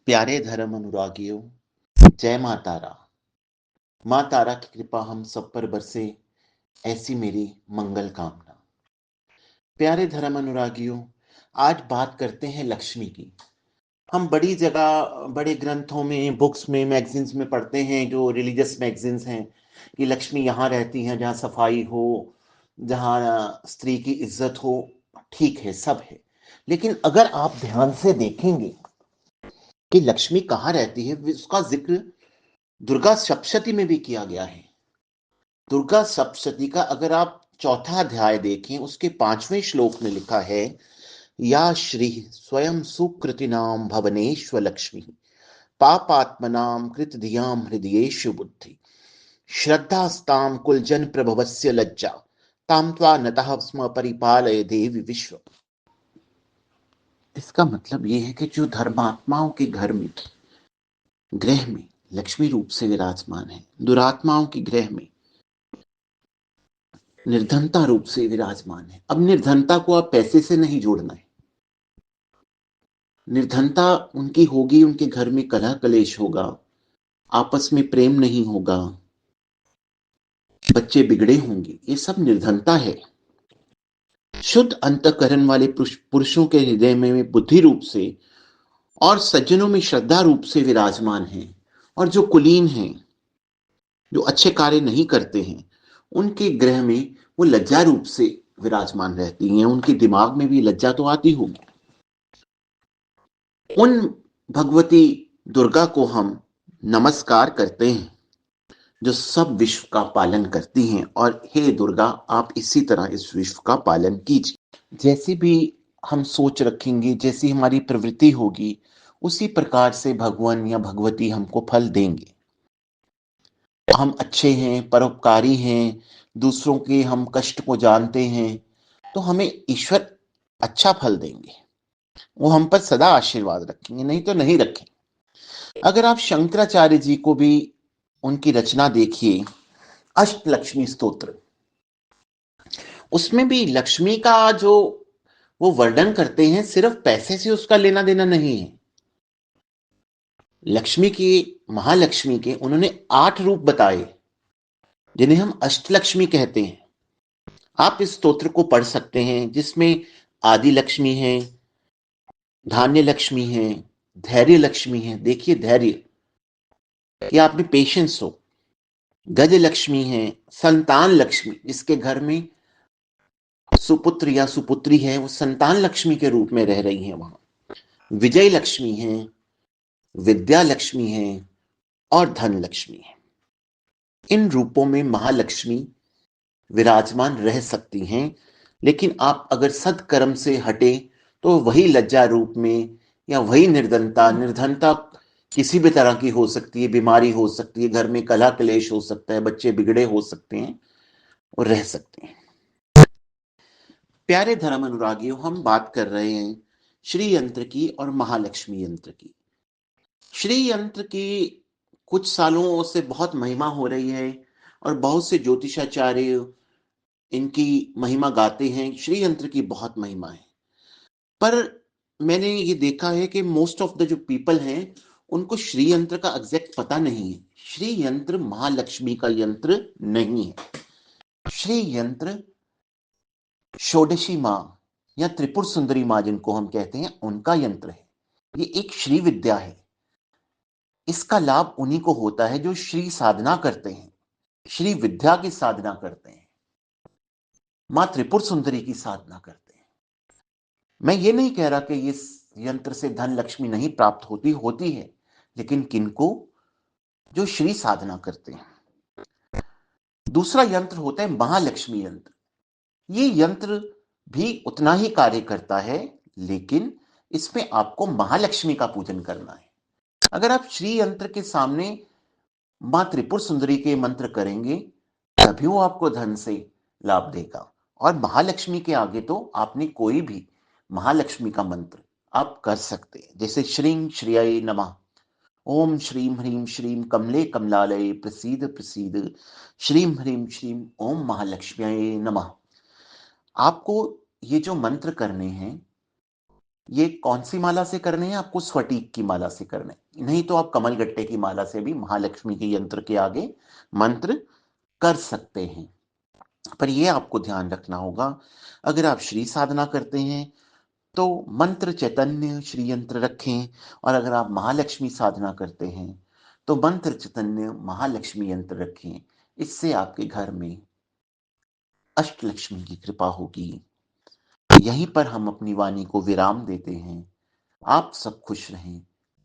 प्यारे धर्म अनुरागियों, जय माँ तारा। माँ तारा की कृपा हम सब पर बरसे, ऐसी मेरी मंगल कामना। प्यारे धर्म अनुरागियों, आज बात करते हैं लक्ष्मी की। हम बड़ी जगह, बड़े ग्रंथों में, बुक्स में, मैगजीन्स में पढ़ते हैं, जो रिलीजियस मैगजीन्स हैं, कि लक्ष्मी यहाँ रहती हैं जहाँ सफाई हो, जहाँ स्त्री की इज्जत हो। ठीक है, सब है। लेकिन अगर आप ध्यान से देखेंगे कि लक्ष्मी कहाँ रहती है, उसका जिक्र दुर्गा सप्तशती में भी किया गया है। दुर्गा सप्तशती का अगर आप चौथा अध्याय देखें, उसके 5वें श्लोक में लिखा है, या श्री स्वयं सुकृतिनाम भवनेश्व लक्ष्मी पापात्मनाम कृत धियाम हृदयेषु बुद्धि श्रद्धास्ताम कुलजन प्रभवस्य लज्जा ताम त्वा नतः स्म परिपालय देवी विश्व। इसका मतलब यह है कि जो धर्मात्माओं के घर में, गृह में लक्ष्मी रूप से विराजमान है, दुरात्माओं के गृह में निर्धनता रूप से विराजमान है। अब निर्धनता को आप पैसे से नहीं जोड़ना है। निर्धनता उनकी होगी, उनके घर में कलह कलेश होगा, आपस में प्रेम नहीं होगा, बच्चे बिगड़े होंगे, ये सब निर्धनता है। शुद्ध अंतःकरण वाले पुरुषों के हृदय में बुद्धि रूप से और सज्जनों में श्रद्धा रूप से विराजमान है। और जो कुलीन हैं, जो अच्छे कार्य नहीं करते हैं, उनके गृह में वो लज्जा रूप से विराजमान रहती हैं। उनके दिमाग में भी लज्जा तो आती होगी। उन भगवती दुर्गा को हम नमस्कार करते हैं, जो सब विश्व का पालन करती हैं। और हे दुर्गा, आप इसी तरह इस विश्व का पालन कीजिए। जैसे भी हम सोच रखेंगे, जैसी हमारी प्रवृत्ति होगी, उसी प्रकार से भगवान या भगवती हमको फल देंगे। हम अच्छे हैं, परोपकारी हैं, दूसरों के हम कष्ट को जानते हैं, तो हमें ईश्वर अच्छा फल देंगे। वो हम पर सदा आशीर्वाद रखेंगे, नहीं तो नहीं रखेंगे। अगर आप शंकराचार्य जी को भी उनकी रचना देखिए, अष्टलक्ष्मी स्तोत्र, उसमें भी लक्ष्मी का जो वो वर्णन करते हैं, सिर्फ पैसे से उसका लेना देना नहीं है। लक्ष्मी की, महालक्ष्मी के उन्होंने 8 रूप बताए, जिन्हें हम अष्टलक्ष्मी कहते हैं। आप इस स्तोत्र को पढ़ सकते हैं, जिसमें आदि लक्ष्मी है, धान्य लक्ष्मी है, धैर्य लक्ष्मी है। देखिए धैर्य, कि आप में पेशेंस हो। गज लक्ष्मी है, संतान लक्ष्मी, जिसके घर में सुपुत्र या सुपुत्री है, वो संतान लक्ष्मी के रूप में रह रही है वहां। विजय लक्ष्मी है, विद्या लक्ष्मी है, और धन लक्ष्मी है। इन रूपों में महालक्ष्मी विराजमान रह सकती हैं। लेकिन आप अगर सत्कर्म से हटे, तो वही लज्जा रूप में, या वही निर्धनता, निर्धनता किसी भी तरह की हो सकती है, बीमारी हो सकती है, घर में कलह क्लेश हो सकता है, बच्चे बिगड़े हो सकते हैं, और रह सकते हैं। प्यारे धर्म अनुरागियों, हम बात कर रहे हैं श्री यंत्र की और महालक्ष्मी यंत्र की। श्री यंत्र की कुछ सालों से बहुत महिमा हो रही है, और बहुत से ज्योतिषाचार्य इनकी महिमा गाते हैं। श्री यंत्र की बहुत महिमा है, पर मैंने ये देखा है कि मोस्ट ऑफ द जो पीपल हैं, उनको श्री यंत्र का एग्जैक्ट पता नहीं है। श्री यंत्र महालक्ष्मी का यंत्र नहीं है। श्री यंत्र षोडशी माँ या त्रिपुर सुंदरी माँ, जिनको हम कहते हैं, उनका यंत्र है। ये एक श्री विद्या है। इसका लाभ उन्हीं को होता है जो श्री साधना करते हैं, श्री विद्या की साधना करते हैं, माँ त्रिपुर सुंदरी की साधना करते हैं। मैं ये नहीं कह रहा कि इस यंत्र से धन लक्ष्मी नहीं प्राप्त होती, होती है, लेकिन किनको? जो श्री साधना करते हैं। दूसरा यंत्र होता है महालक्ष्मी यंत्र। ये यंत्र भी उतना ही कार्य करता है, लेकिन इसमें आपको महालक्ष्मी का पूजन करना है। अगर आप श्री यंत्र के सामने मां त्रिपुर सुंदरी के मंत्र करेंगे, तभी वो आपको धन से लाभ देगा। और महालक्ष्मी के आगे तो आपने कोई भी महालक्ष्मी का मंत्र आप कर सकते हैं, जैसे श्रीं श्रियै नमः, ओम श्रीं ह्रीं श्रीं कमले कमलालये प्रसीद प्रसीद, श्रीं ह्रीं श्रीं ओम महालक्ष्म्यै नमः। आपको ये जो मंत्र करने हैं, ये कौन-सी माला से करने हैं? आपको स्फटिक की माला से करने हैं। नहीं तो आप कमलगट्टे की माला से भी महालक्ष्मी के यंत्र के आगे मंत्र कर सकते हैं। पर ये आपको ध्यान रखना होगा, अगर आप श्री साधना करते हैं, तो मंत्र चैतन्य श्री यंत्र रखें, और अगर आप महालक्ष्मी साधना करते हैं, तो मंत्र चैतन्य महालक्ष्मी यंत्र रखें। इससे आपके घर में अष्टलक्ष्मी की कृपा होगी। यहीं पर हम अपनी वाणी को विराम देते हैं। आप सब खुश रहें।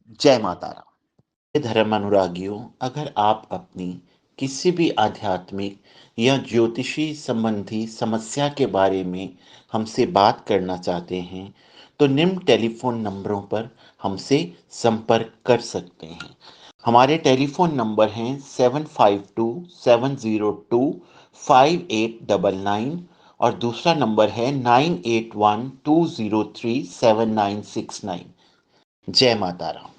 जय माता राम। धर्म अनुरागियों, अगर आप अपनी किसी भी आध्यात्मिक या ज्योतिषी संबंधी समस्या के बारे में हमसे बात करना चाहते हैं, तो निम्न टेलीफोन नंबरों पर हमसे संपर्क कर सकते हैं। हमारे टेलीफोन नंबर हैं 7527025899, और दूसरा नंबर है 9812037969। जय माता राम।